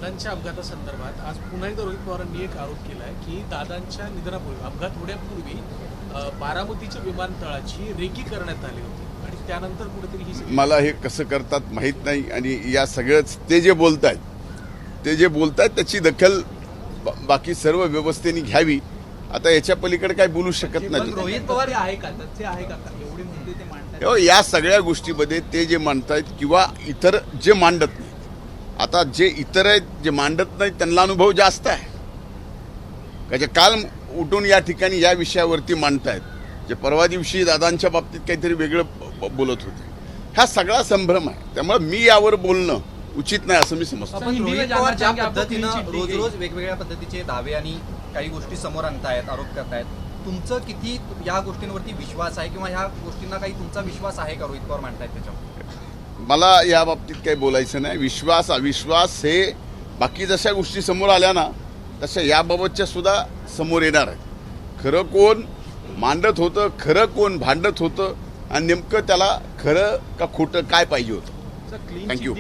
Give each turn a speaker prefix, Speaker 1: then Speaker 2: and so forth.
Speaker 1: दादांच्या अपघातासंदर्भात आज पुन्हा एकदा रोहित पवारांनी एक आरोप केला आहे की दादांच्या निधनापूर्वी अपघात होण्यापूर्वी बारामतीच्या विमानतळाची रेकी करण्यात आली होती आणि त्यानंतर कुठेतरी ही
Speaker 2: मला हे कसं करतात माहीत नाही आणि या सगळंच ते जे बोलतायत त्याची दखल बाकी सर्व व्यवस्थेने घ्यावी. आता याच्या पलीकडे काय बोलू शकत नाही.
Speaker 3: रोहित पवार आहे का तथ्य आहे का एवढे मुद्दे ते मांडतात?
Speaker 2: या सगळ्या गोष्टीमध्ये ते जे मांडतायत किंवा इतर जे मांडत नाही, आता जे इतर आहेत जे मांडत नाहीत त्यांना अनुभव जास्त आहे. म्हणजे काल उठून या ठिकाणी या विषयावरती मांडतायत, जे परवा दिवशी दादांच्या बाबतीत काहीतरी वेगळं बोलत होते. हा सगळा संभ्रम आहे. त्यामुळे मी यावर बोलणं उचित नाही असं मी समजतो.
Speaker 3: रोहित पवार ज्या पद्धतीनं रोज रोज वेगवेगळ्या पद्धतीचे दावे आणि काही गोष्टी समोर आणतायत, आरोप करतायत, तुमचं किती या गोष्टींवरती विश्वास आहे किंवा ह्या गोष्टींना काही तुमचा विश्वास आहे का रोहित पवार मांडतायत त्याच्यावर?
Speaker 2: मला या बाबतीत काही बोलायचं नाही. विश्वास अविश्वास हे बाकी जशा गोष्टी समोर आल्या ना तशा याबाबतच्या सुद्धा समोर येणार आहेत. खरं कोण मांडत होतं, खरं कोण भांडत होतं आणि नेमकं त्याला खरं का खोटं काय पाहिजे होतं. थँक्यू.